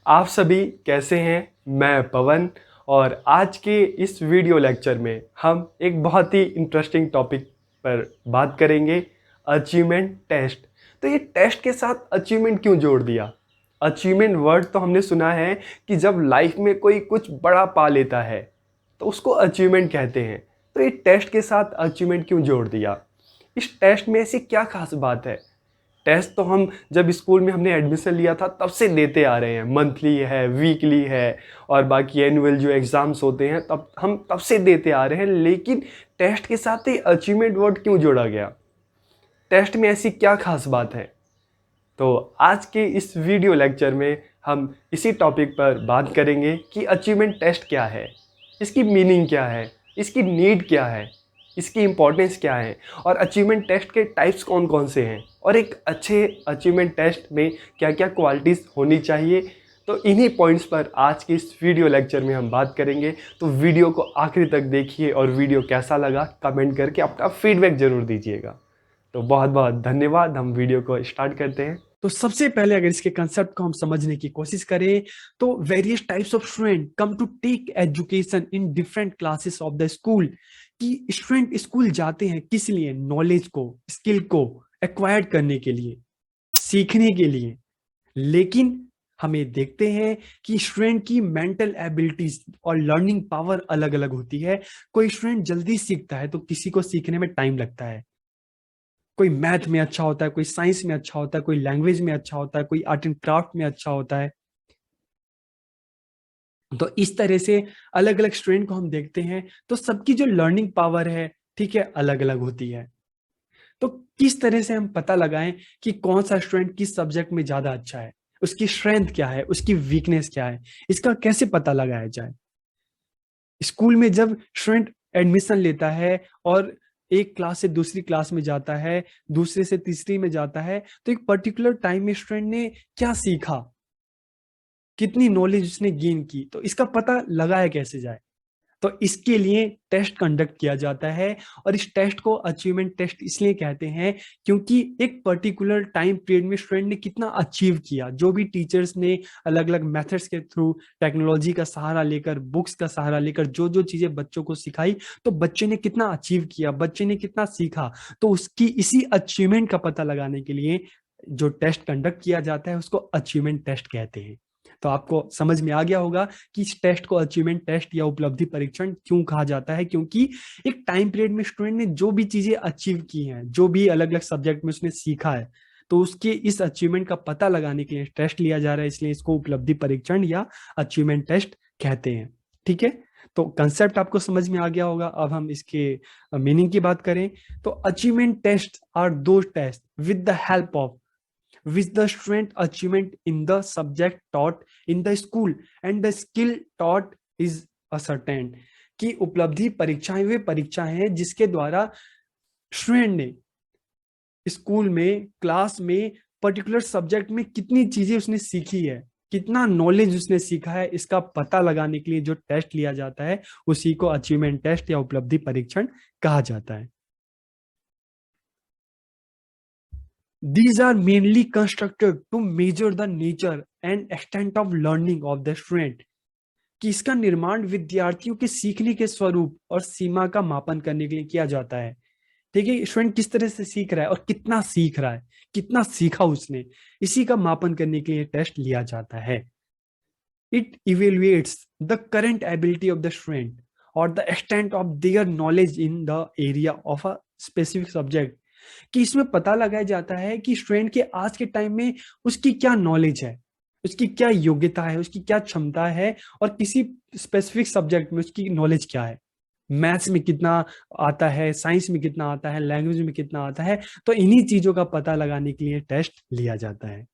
आप सभी कैसे हैं? मैं पवन और आज के इस वीडियो लेक्चर में हम एक बहुत ही इंटरेस्टिंग टॉपिक पर बात करेंगे, अचीवमेंट टेस्ट। तो ये टेस्ट के साथ अचीवमेंट क्यों जोड़ दिया? अचीवमेंट वर्ड तो हमने सुना है कि जब लाइफ में कोई कुछ बड़ा पा लेता है तो उसको अचीवमेंट कहते हैं। तो ये टेस्ट के साथ अचीवमेंट क्यों जोड़ दिया? इस टेस्ट में ऐसी क्या खास बात है? टेस्ट तो हम जब स्कूल में हमने एडमिशन लिया था तब से देते आ रहे हैं, मंथली है, वीकली है और बाकी एनुअल जो एग्ज़ाम्स होते हैं तब से देते आ रहे हैं। लेकिन टेस्ट के साथ ही अचीवमेंट वर्ड क्यों जोड़ा गया? टेस्ट में ऐसी क्या खास बात है? तो आज के इस वीडियो लेक्चर में हम इसी टॉपिक पर बात करेंगे कि अचीवमेंट टेस्ट क्या है, इसकी मीनिंग क्या है, इसकी नीड क्या है, इसकी इम्पोर्टेंस क्या है और अचीवमेंट टेस्ट के टाइप्स कौन कौन से हैं और एक अच्छे अचीवमेंट टेस्ट में क्या क्या क्वालिटीज़ होनी चाहिए। तो इन्हीं पॉइंट्स पर आज के इस वीडियो लेक्चर में हम बात करेंगे। तो वीडियो को आखिरी तक देखिए और वीडियो कैसा लगा कमेंट करके अपना फीडबैक ज़रूर दीजिएगा। तो बहुत बहुत धन्यवाद। हम वीडियो को स्टार्ट करते हैं। तो सबसे पहले अगर इसके कंसेप्ट को हम समझने की कोशिश करें तो various types of student come to take education in different classes of the school. कि स्टूडेंट स्कूल जाते हैं किस लिए? नॉलेज को, स्किल को एक्वायर्ड करने के लिए, सीखने के लिए। लेकिन हमें देखते हैं कि स्टूडेंट की मेंटल एबिलिटीज और लर्निंग पावर अलग अलग होती है। कोई स्टूडेंट जल्दी सीखता है तो किसी को सीखने में टाइम लगता है। कोई मैथ में अच्छा होता है, कोई साइंस में अच्छा होता है, कोई लैंग्वेज में अच्छा होता है, कोई आर्ट एंड क्राफ्ट में अच्छा होता है। तो इस तरह से अलग अलग स्टूडेंट को हम देखते हैं तो सबकी जो लर्निंग पावर है, ठीक है, अलग अलग होती है। तो किस तरह से हम पता लगाएं कि कौन सा स्टूडेंट किस सब्जेक्ट में ज्यादा अच्छा है, उसकी स्ट्रेंथ क्या है, उसकी वीकनेस क्या है, इसका कैसे पता लगाया जाए? स्कूल में जब स्टूडेंट एडमिशन लेता है और एक क्लास से दूसरी क्लास में जाता है, दूसरे से तीसरी में जाता है, तो एक पर्टिकुलर टाइम में स्टूडेंट ने क्या सीखा, कितनी नॉलेज उसने गेन की, तो इसका पता लगाया कैसे जाए? तो इसके लिए टेस्ट कंडक्ट किया जाता है। और इस टेस्ट को अचीवमेंट टेस्ट इसलिए कहते हैं क्योंकि एक पर्टिकुलर टाइम पीरियड में स्टूडेंट ने कितना अचीव किया, जो भी टीचर्स ने अलग अलग मेथड्स के थ्रू, टेक्नोलॉजी का सहारा लेकर, बुक्स का सहारा लेकर जो जो चीजें बच्चों को सिखाई, तो बच्चे ने कितना अचीव किया, बच्चे ने कितना सीखा, तो उसकी इसी अचीवमेंट का पता लगाने के लिए जो टेस्ट कंडक्ट किया जाता है उसको अचीवमेंट टेस्ट कहते हैं। तो आपको समझ में आ गया होगा कि इस टेस्ट को अचीवमेंट टेस्ट या उपलब्धि परीक्षण क्यों कहा जाता है। क्योंकि एक टाइम पीरियड में स्टूडेंट ने जो भी चीजें अचीव की हैं, जो भी अलग अलग सब्जेक्ट में उसने सीखा है, तो उसके इस अचीवमेंट का पता लगाने के लिए टेस्ट लिया जा रहा है, इसलिए इसको उपलब्धि परीक्षण या अचीवमेंट टेस्ट कहते हैं। ठीक है, तो कंसेप्ट आपको समझ में आ गया होगा। अब हम इसके मीनिंग की बात करें तो achievement test are those test with the help of which the student achievement in the subject taught in the school and the skill taught is ascertained। कि उपलब्धि परीक्षाएं वे परीक्षाएं हैं जिसके द्वारा स्टूडेंट ने स्कूल में, क्लास में, पर्टिकुलर सब्जेक्ट में कितनी चीजें उसने सीखी है, कितना नॉलेज उसने सीखा है, इसका पता लगाने के लिए जो टेस्ट लिया जाता है उसी को अचीवमेंट टेस्ट या उपलब्धि परीक्षण कहा जाता है। These are mainly constructed to measure the nature and extent of learning of the student। कि इसका निर्माण विद्यार्थियों के सीखने के स्वरूप और सीमा का मापन करने के लिए किया जाता है। ठीक है, स्टूडेंट किस तरह से सीख रहा है और कितना सीख रहा है, कितना सीखा उसने, इसी का मापन करने के लिए टेस्ट लिया जाता है। It evaluates the current ability of the student और the extent of their knowledge in the area of a specific subject. कि इसमें पता लगाया जाता है कि स्टूडेंट के आज के टाइम में उसकी क्या नॉलेज है, उसकी क्या योग्यता है, उसकी क्या क्षमता है, और किसी स्पेसिफिक सब्जेक्ट में उसकी नॉलेज क्या है। मैथ्स में कितना आता है, साइंस में कितना आता है, लैंग्वेज में कितना आता है, तो इन्हीं चीजों का पता लगाने के लिए टेस्ट लिया जाता है।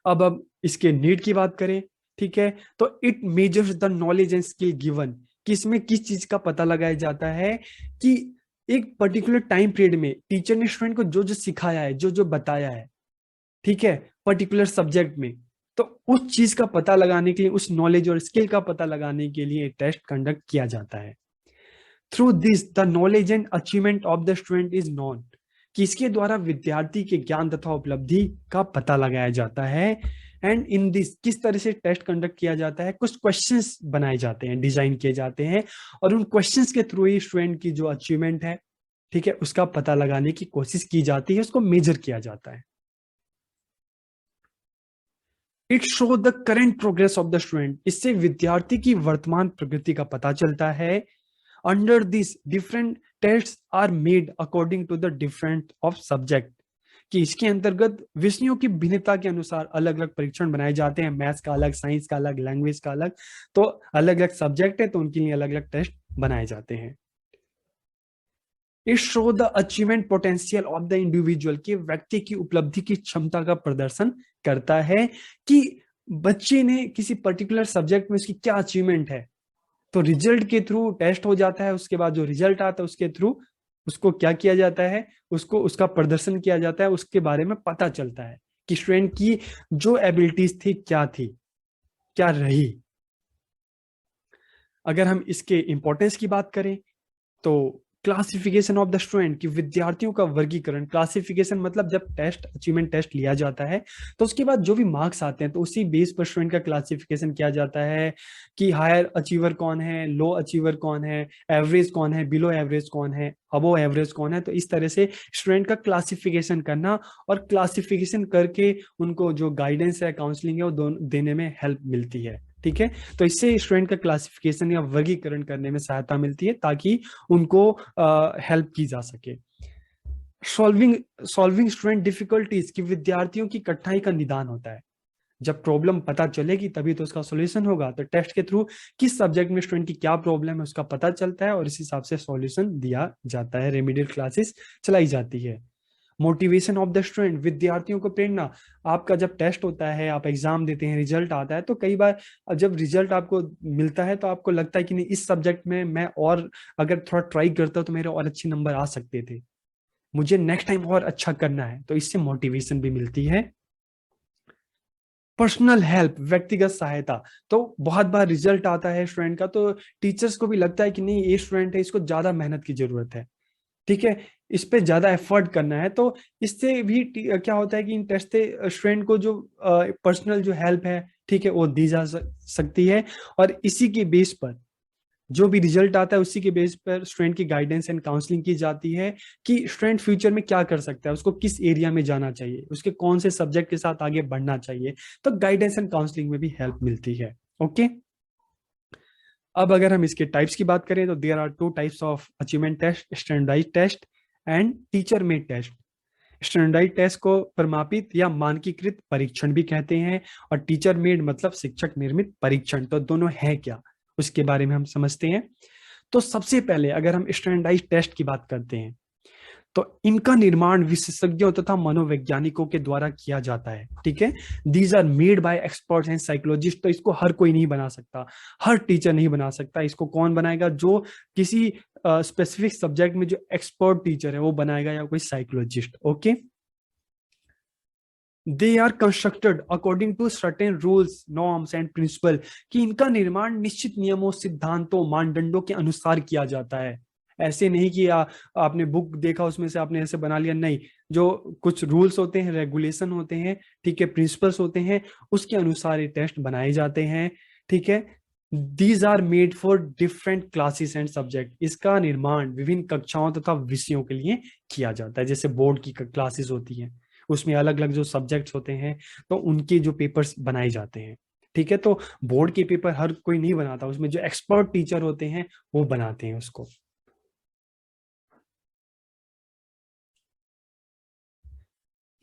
अब इसके नीड की बात करें, ठीक है, तो it measures the knowledge and skill given. कि इसमें किस चीज का पता लगाया जाता है कि एक पर्टिकुलर टाइम पीरियड में टीचर ने स्टूडेंट को जो जो सिखाया है, जो जो बताया है, ठीक है, पर्टिकुलर सब्जेक्ट में, तो उस चीज का पता लगाने के लिए, उस नॉलेज और स्किल का पता लगाने के लिए टेस्ट कंडक्ट किया जाता है। Through this the knowledge and achievement of the student is known. कि इसके द्वारा विद्यार्थी के ज्ञान तथा उपलब्धि का पता लगाया जाता है। एंड इन दिस किस तरह से टेस्ट कंडक्ट किया जाता है, कुछ क्वेश्चंस बनाए जाते हैं, डिजाइन किए जाते हैं, और उन क्वेश्चंस के थ्रू ही स्टूडेंट की जो अचीवमेंट है, ठीक है, उसका पता लगाने की कोशिश की जाती है, उसको मेजर किया जाता है। It show the current progress of the student, इससे विद्यार्थी की वर्तमान प्रगति का पता चलता है। Under this different test are made according to the different of subject, कि इसके अंतर्गत विषयों की भिन्नता के अनुसार अलग अलग परीक्षण बनाए जाते हैं, मैथ्स का अलग, साइंस का अलग, लैंग्वेज का अलग, तो अलग अलग सब्जेक्ट है तो उनके लिए अलग अलग टेस्ट बनाए जाते हैं। It show the achievement potential of the individual, कि व्यक्ति की उपलब्धि की क्षमता का प्रदर्शन करता है कि बच्चे ने किसी पर्टिकुलर सब्जेक्ट में उसकी क्या अचीवमेंट है। तो रिजल्ट के थ्रू टेस्ट हो जाता है, उसके बाद जो रिजल्ट आता है उसके थ्रू उसको क्या किया जाता है, उसको उसका प्रदर्शन किया जाता है, उसके बारे में पता चलता है कि स्टूडेंट की जो एबिलिटीज थी, क्या रही। अगर हम इसके इंपॉर्टेंस की बात करें तो क्लासिफिकेशन ऑफ द स्टूडेंट, की विद्यार्थियों का वर्गीकरण, क्लासिफिकेशन मतलब जब टेस्ट, अचीवमेंट टेस्ट लिया जाता है तो उसके बाद जो भी मार्क्स आते हैं तो उसी बेस पर स्टूडेंट का क्लासिफिकेशन किया जाता है कि हायर अचीवर कौन है, लो अचीवर कौन है, एवरेज कौन है, बिलो एवरेज कौन है, अबो एवरेज कौन है। तो इस तरह से स्टूडेंट का क्लासिफिकेशन करना, और क्लासिफिकेशन करके उनको जो गाइडेंस है, काउंसलिंग है, वो देने में हेल्प मिलती है, ठीक है। तो इससे स्टूडेंट का क्लासिफिकेशन या वर्गीकरण करने में सहायता मिलती है ताकि उनको हेल्प की जा सके। सॉल्विंग सॉल्विंग स्टूडेंट डिफिकल्टीज, की विद्यार्थियों की कठिनाई का निदान होता है। जब प्रॉब्लम पता चलेगी तभी तो उसका सॉल्यूशन होगा। तो टेस्ट के थ्रू किस सब्जेक्ट में स्टूडेंट की क्या प्रॉब्लम है उसका पता चलता है और इस हिसाब से सॉल्यूशन दिया जाता है, रेमेडियल क्लासेस चलाई जाती है। मोटिवेशन ऑफ द स्टूडेंट, विद्यार्थियों को प्रेरणा। आपका जब टेस्ट होता है, आप एग्जाम देते हैं, रिजल्ट आता है, तो कई बार जब रिजल्ट आपको मिलता है तो आपको लगता है कि नहीं, इस सब्जेक्ट में मैं और अगर थोड़ा ट्राई करता तो मेरे और अच्छे नंबर आ सकते थे, मुझे नेक्स्ट टाइम और अच्छा करना है, तो इससे मोटिवेशन भी मिलती है। पर्सनल हेल्प, व्यक्तिगत सहायता। तो बहुत बार रिजल्ट आता है स्टूडेंट का तो टीचर्स को भी लगता है कि नहीं, ये स्टूडेंट है, इसको ज्यादा मेहनत की जरूरत है, ठीक है, इस पे ज्यादा एफर्ट करना है। तो इससे भी क्या होता है कि इन टेस्ट से स्टूडेंट को जो पर्सनल जो हेल्प है, ठीक है, वो दी जा सकती है, और इसी के बेस पर जो भी रिजल्ट आता है उसी के बेस पर स्टूडेंट की गाइडेंस एंड काउंसलिंग की जाती है कि स्टूडेंट फ्यूचर में क्या कर सकता है, उसको किस एरिया में जाना चाहिए, उसके कौन से सब्जेक्ट के साथ आगे बढ़ना चाहिए। तो गाइडेंस एंड काउंसलिंग में भी हेल्प मिलती है। ओके, अब अगर हम इसके टाइप्स की बात करें तो there are two types of achievement test, standardize test and teacher made test. Standardize test को प्रमापित या मानकीकृत परीक्षण भी कहते हैं, और टीचर मेड मतलब शिक्षक निर्मित परीक्षण। तो दोनों है क्या, उसके बारे में हम समझते हैं। तो सबसे पहले अगर हम स्टैंडर्डाइज टेस्ट की बात करते हैं तो इनका निर्माण विशेषज्ञों तथा मनोवैज्ञानिकों के द्वारा किया जाता है, ठीक है। These are made by experts and psychologist. तो इसको हर कोई नहीं बना सकता, हर टीचर नहीं बना सकता। इसको कौन बनाएगा, जो किसी स्पेसिफिक सब्जेक्ट में जो एक्सपर्ट टीचर है वो बनाएगा, या कोई psychologist. Okay, they are constructed according to certain rules, norms and principle, कि इनका निर्माण निश्चित नियमों, सिद्धांतों, मानदंडों के अनुसार किया जाता है। ऐसे नहीं कि आपने बुक देखा उसमें से आपने ऐसे बना लिया, नहीं। जो कुछ रूल्स होते हैं, रेगुलेशन होते हैं, ठीक है, प्रिंसिपल्स होते हैं, उसके अनुसार ये टेस्ट बनाए जाते हैं, ठीक है। These are made for different classes and subject, इसका निर्माण विभिन्न कक्षाओं तथा विषयों के लिए किया जाता है। जैसे बोर्ड की क्लासेस होती हैं, उसमें अलग अलग जो सब्जेक्ट्स होते हैं तो उनके जो पेपर्स बनाए जाते हैं, ठीक है। तो बोर्ड के पेपर हर कोई नहीं बनाता, उसमें जो एक्सपर्ट टीचर होते हैं वो बनाते हैं उसको।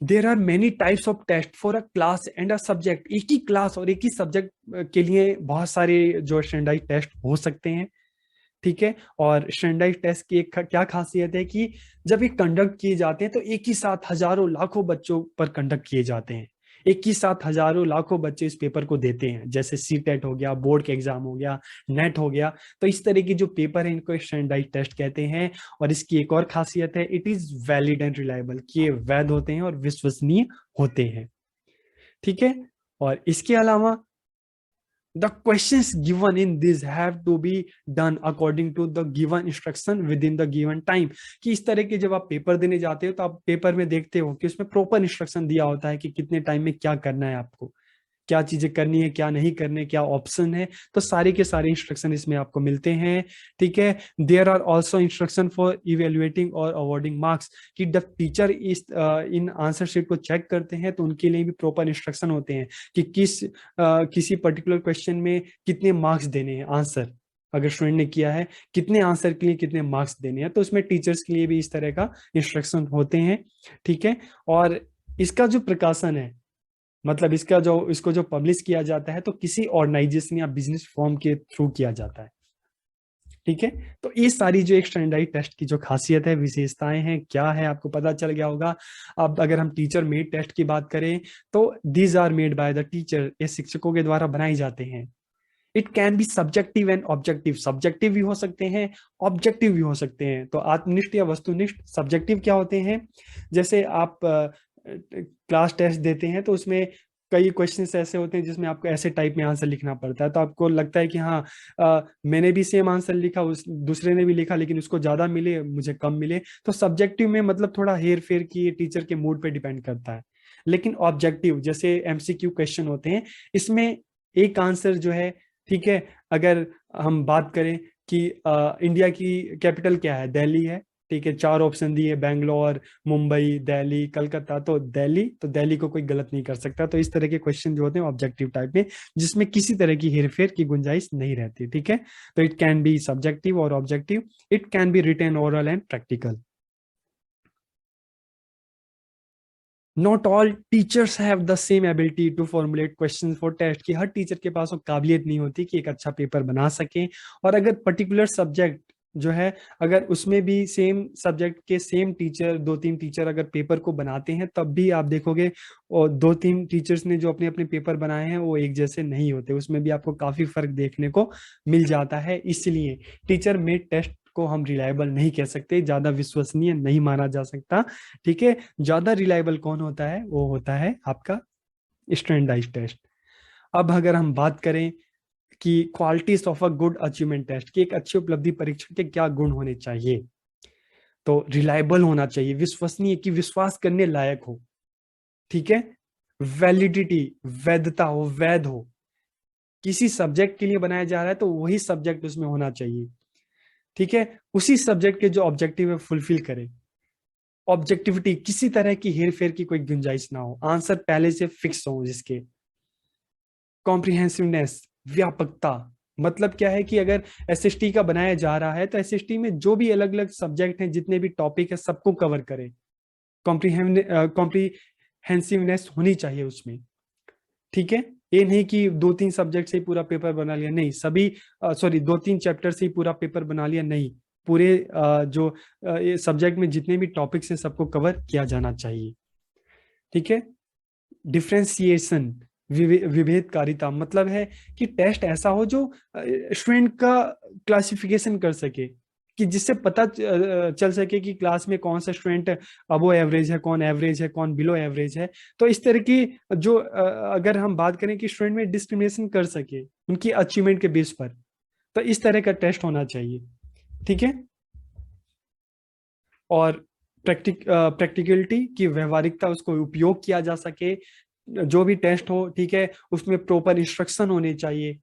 There are many types of test for a class and a subject, एक ही क्लास और एक ही सब्जेक्ट के लिए बहुत सारे जो स्टैंडर्डाइज टेस्ट हो सकते हैं, ठीक है। और स्टैंडर्डाइज टेस्ट की एक क्या खासियत है कि जब ये कंडक्ट किए जाते हैं तो एक ही साथ हजारों लाखों बच्चों पर कंडक्ट किए जाते हैं, एक ही साथ हजारों लाखों बच्चे इस पेपर को देते हैं, जैसे सी टेट हो गया, बोर्ड के एग्जाम हो गया, नेट हो गया। तो इस तरह के जो पेपर है इनको स्टैंडर्डाइज टेस्ट कहते हैं। और इसकी एक और खासियत है, it is valid and reliable, कि ये वैध होते हैं और विश्वसनीय होते हैं, ठीक है। और इसके अलावा the questions given in this have to be done according to the given instruction within the given time, कि इस तरह के जब आप पेपर देने जाते हो तो आप पेपर में देखते हो कि उसमें प्रॉपर इंस्ट्रक्शन दिया होता है कि कितने टाइम में क्या करना है आपको, क्या चीजें करनी है, क्या नहीं करने, क्या ऑप्शन है, तो सारे के सारे इंस्ट्रक्शन इसमें आपको मिलते हैं। ठीक है, there are also instruction for evaluating और अवॉर्डिंग मार्क्स, कि जब टीचर इस इन आंसर शीट को चेक करते हैं तो उनके लिए भी प्रॉपर इंस्ट्रक्शन होते हैं कि किसी पर्टिकुलर क्वेश्चन में कितने मार्क्स देने हैं, आंसर अगर स्टूडेंट ने किया है कितने आंसर के लिए कितने मार्क्स देने हैं, तो उसमें टीचर्स के लिए भी इस तरह का इंस्ट्रक्शन होते हैं। ठीक है, और इसका जो प्रकाशन है, मतलब इसको जो पब्लिश किया जाता है तो किसी ऑर्गेनाइजेशन या बिजनेस फॉर्म के थ्रू किया जाता है। ठीक है, तो ये सारी जो एक स्टैंडर्डाइज टेस्ट की जो खासियत है, विशेषताएं हैं, क्या है, आपको पता चल गया होगा। अब अगर हम टीचर मेड टेस्ट की बात करें तो these are made by the teacher, ये शिक्षकों के द्वारा बनाए जाते हैं। It can be subjective and objective, सब्जेक्टिव भी हो सकते हैं, ऑब्जेक्टिव भी हो सकते हैं। तो आत्मनिष्ठ या वस्तुनिष्ठ सब्जेक्टिव क्या होते हैं, जैसे आप क्लास टेस्ट देते हैं तो उसमें कई क्वेश्चंस ऐसे होते हैं जिसमें आपको ऐसे टाइप में आंसर लिखना पड़ता है, तो आपको लगता है कि हाँ मैंने भी सेम आंसर लिखा, उस दूसरे ने भी लिखा, लेकिन उसको ज्यादा मिले मुझे कम मिले। तो सब्जेक्टिव में मतलब थोड़ा हेर फेर की टीचर के मूड पे डिपेंड करता है। लेकिन ऑब्जेक्टिव जैसे एमसीक्यू क्वेश्चन होते हैं, इसमें एक आंसर जो है, ठीक है, अगर हम बात करें कि इंडिया की कैपिटल क्या है, दिल्ली है। ठीक है, 4 ऑप्शन दिए, बैंगलोर, मुंबई, दिल्ली, कलकत्ता, तो दिल्ली, तो दिल्ली को कोई गलत नहीं कर सकता। तो इस तरह के क्वेश्चन जो होते हैं ऑब्जेक्टिव टाइप में, जिसमें किसी तरह की हेरफेर की गुंजाइश नहीं रहती। ठीक है, तो इट कैन बी सब्जेक्टिव और objective, it can be written, oral and practical. Not all teachers have the same ability to formulate question for test, कि हर टीचर के पास वो काबिलियत नहीं होती कि एक अच्छा पेपर बना सके। और अगर पर्टिकुलर सब्जेक्ट जो है, अगर उसमें भी सेम सब्जेक्ट के सेम टीचर, 2-3 टीचर अगर पेपर को बनाते हैं, तब भी आप देखोगे और 2-3 टीचर्स ने जो अपने अपने पेपर बनाए हैं वो एक जैसे नहीं होते, उसमें भी आपको काफी फर्क देखने को मिल जाता है। इसलिए टीचर मेड टेस्ट को हम रिलायबल नहीं कह सकते, ज्यादा विश्वसनीय नहीं माना जा सकता। ठीक है, ज्यादा रिलायबल कौन होता है, वो होता है आपका स्टैंडर्डाइज्ड टेस्ट। अब अगर हम बात करें कि qualities of a good achievement test, कि एक अच्छी उपलब्धि परीक्षण के क्या गुण होने चाहिए, तो रिलायबल होना चाहिए, विश्वसनीय, कि विश्वास करने लायक हो। ठीक है, वैलिडिटी, वैधता हो, वैध हो, किसी सब्जेक्ट के लिए बनाया जा रहा है तो वही सब्जेक्ट उसमें होना चाहिए। ठीक है, उसी सब्जेक्ट के जो ऑब्जेक्टिव है फुलफिल करे। ऑब्जेक्टिविटी, किसी तरह की हेर फेर की कोई गुंजाइश ना हो, आंसर पहले से फिक्स हो जिसके। कॉम्प्रिहेंसिवनेस, व्यापकता, मतलब क्या है कि अगर एसएसटी का बनाया जा रहा है तो एसएसटी में जो भी अलग अलग सब्जेक्ट हैं, जितने भी टॉपिक है, सबको कवर करे। कॉम्प्रिहेंसिवनेस होनी चाहिए उसमें। ठीक है, ये नहीं कि 2-3 सब्जेक्ट से ही पूरा पेपर बना लिया, नहीं, सभी सॉरी 2-3 चैप्टर से ही पूरा पेपर बना लिया, नहीं, पूरे जो सब्जेक्ट में जितने भी टॉपिक्स हैं सबको कवर किया जाना चाहिए। ठीक है, डिफ्रेंसिएशन, विभेदकारिता, मतलब है कि टेस्ट ऐसा हो जो स्टूडेंट का क्लासिफिकेशन कर सके, कि जिससे पता चल सके कि क्लास में कौन सा स्टूडेंट अबो एवरेज है, कौन एवरेज है, कौन बिलो एवरेज है। तो इस तरह की जो अगर हम बात करें कि स्टूडेंट में डिस्क्रिमिनेशन कर सके उनकी अचीवमेंट के बेस पर, तो इस तरह का टेस्ट होना चाहिए। ठीक है, और प्रैक्टिकलिटी की व्यवहारिकता, उसको उपयोग किया जा सके, जो भी टेस्ट हो, ठीक है, उसमें प्रॉपर इंस्ट्रक्शन होने चाहिए।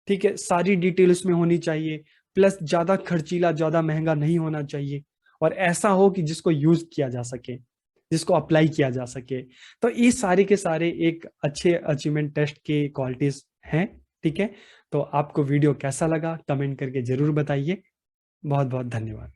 ठीक है, सारी डिटेल उसमें होनी चाहिए, प्लस ज्यादा खर्चीला, ज्यादा महंगा नहीं होना चाहिए, और ऐसा हो कि जिसको यूज किया जा सके, जिसको अप्लाई किया जा सके। तो ये सारे के सारे एक अच्छे अचीवमेंट टेस्ट के क्वालिटीज हैं। ठीक है, तो आपको वीडियो कैसा लगा कमेंट करके जरूर बताइए। बहुत बहुत धन्यवाद।